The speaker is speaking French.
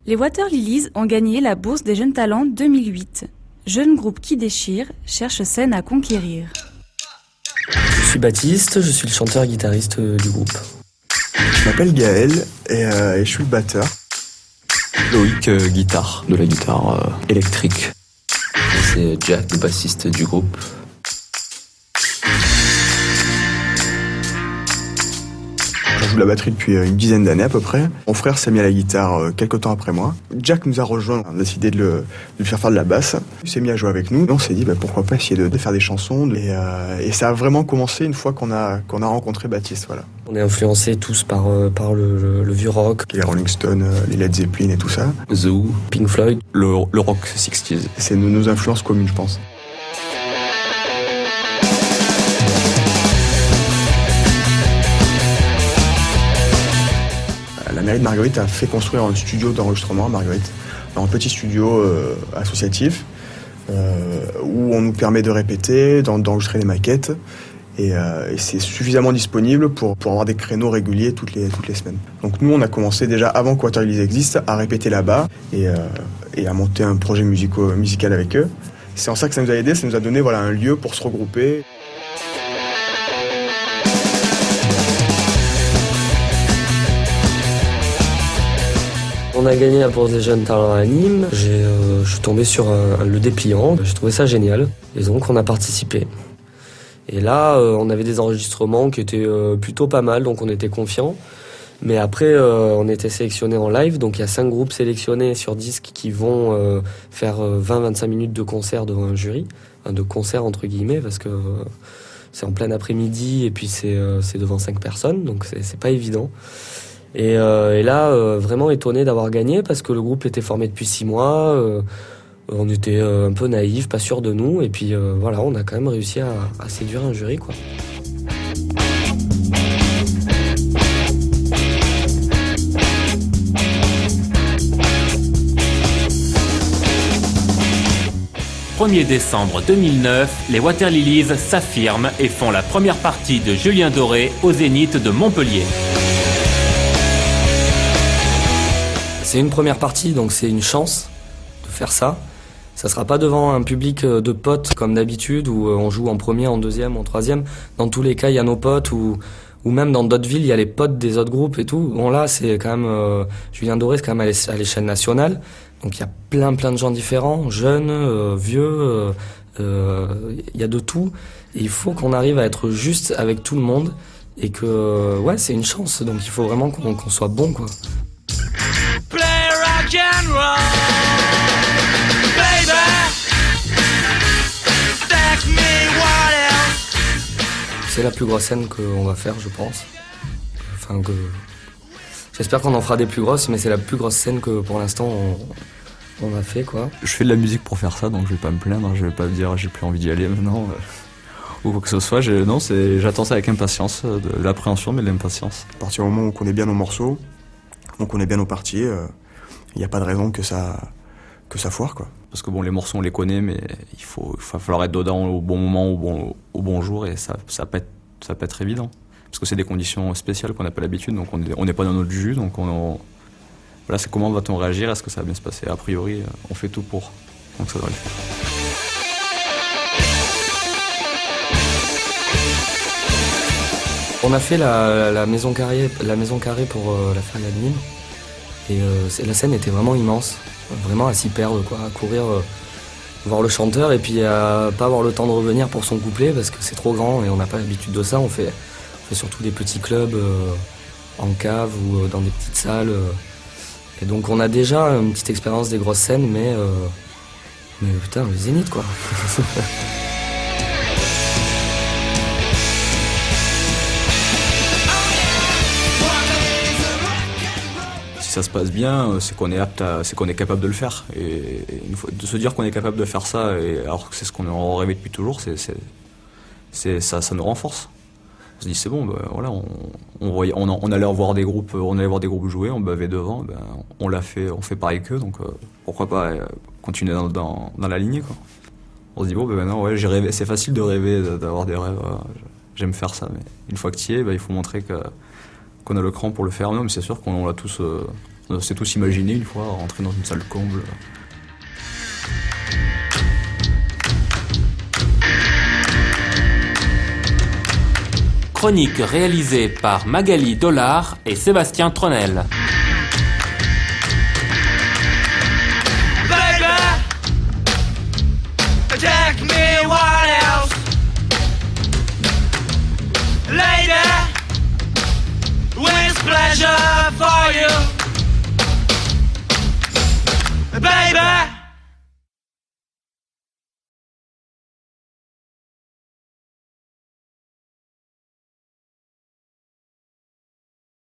Les Water Lilies ont gagné la Bourse des Jeunes Talents 2008. Jeune groupe qui déchire, cherche scène à conquérir. Je suis Baptiste, je suis le chanteur-guitariste du groupe. Je m'appelle Gaël et je suis le batteur. Loïc, guitare, de la guitare électrique. C'est Jack, le bassiste du groupe. Je joue la batterie depuis une dizaine d'années à peu près. Mon frère s'est mis à la guitare quelques temps après moi. Jack nous a rejoints, on a décidé de lui faire de la basse. Il s'est mis à jouer avec nous. On s'est dit pourquoi pas essayer de faire des chansons. Et ça a vraiment commencé une fois qu'on a rencontré Baptiste. Voilà. On est influencés tous par le vieux rock. Les Rolling Stones, les Led Zeppelin et tout ça. The Who, Pink Floyd. Le rock 60s. C'est nos influences communes, je pense. La mairie de Marguerite a fait construire un studio d'enregistrement à Marguerite, un petit studio associatif où on nous permet de répéter, d'enregistrer des maquettes et c'est suffisamment disponible pour avoir des créneaux réguliers toutes les semaines. Donc nous on a commencé déjà avant que Water Lilies existe à répéter là-bas et à monter un projet musical avec eux. C'est en ça que ça nous a aidé, ça nous a donné un lieu pour se regrouper. On a gagné la Bourse des Jeunes Talents à Nîmes. Je suis tombé sur le dépliant. J'ai trouvé ça génial. Et donc, on a participé. Et là, on avait des enregistrements qui étaient plutôt pas mal, donc on était confiants. Mais après, on était sélectionnés en live. Donc, il y a 5 groupes sélectionnés sur disque qui vont faire 20-25 minutes de concert devant un jury. Enfin, de concert, entre guillemets, parce que c'est en plein après-midi et puis c'est devant 5 personnes. Donc, c'est pas évident. Et là, vraiment étonné d'avoir gagné parce que le groupe était formé depuis 6 mois. On était un peu naïfs, pas sûrs de nous. Et puis voilà, on a quand même réussi à séduire un jury, quoi. « 1er décembre 2009, les Water Lilies s'affirment et font la première partie de Julien Doré au Zénith de Montpellier. C'est une première partie, donc c'est une chance de faire ça. Ça sera pas devant un public de potes comme d'habitude où on joue en premier, en deuxième, en troisième. Dans tous les cas, il y a nos potes ou même dans d'autres villes, il y a les potes des autres groupes et tout. Bon là, c'est quand même Julien Doré, c'est quand même à l'échelle nationale. Donc il y a plein de gens différents, jeunes, vieux, il y a de tout. Et il faut qu'on arrive à être juste avec tout le monde et que ouais, c'est une chance. Donc il faut vraiment qu'on soit bon, quoi. C'est la plus grosse scène qu'on va faire, je pense. Enfin, j'espère qu'on en fera des plus grosses, mais c'est la plus grosse scène que pour l'instant on a fait, quoi. Je fais de la musique pour faire ça, donc je vais pas me plaindre, je vais pas me dire j'ai plus envie d'y aller maintenant ou quoi que ce soit. J'attends ça avec impatience, de l'appréhension, mais de l'impatience. À partir du moment où on connaît bien nos morceaux, on connaît bien nos parties, il n'y a pas de raison que ça foire, quoi. Parce que les morceaux on les connaît, mais il va falloir être dedans au bon moment, au bon jour, et ça peut être évident. Parce que c'est des conditions spéciales qu'on n'a pas l'habitude, donc on n'est pas dans notre jus, donc voilà, c'est comment va-t-on réagir, est-ce que ça va bien se passer? A priori, on fait tout pour, donc ça devrait le faire. On a fait la maison carrée pour la feria de Nîmes, et la scène était vraiment immense. Vraiment à s'y perdre, quoi, à courir voir le chanteur et puis à pas avoir le temps de revenir pour son couplet parce que c'est trop grand et on n'a pas l'habitude de ça. On fait surtout des petits clubs en cave ou dans des petites salles. Et donc on a déjà une petite expérience des grosses scènes, mais putain, le Zénith, quoi. Si ça se passe bien, c'est qu'on est capable de le faire. Et une fois, de se dire qu'on est capable de faire ça, alors que c'est ce qu'on a rêvé depuis toujours, ça nous renforce. On se dit c'est bon, voilà, on allait voir des groupes, jouer, on bavait devant, on l'a fait, on fait pareil qu'eux, donc pourquoi pas continuer dans la lignée, quoi. On se dit bon, maintenant, ouais, j'ai rêvé, c'est facile de rêver, d'avoir des rêves, j'aime faire ça, mais une fois que tu y es, il faut montrer qu'on a le cran pour le faire. Non, mais c'est sûr qu'on l'a tous On s'est tous imaginé une fois rentrer dans une salle comble. Chronique réalisée par Magali Dollard et Sébastien Tronel.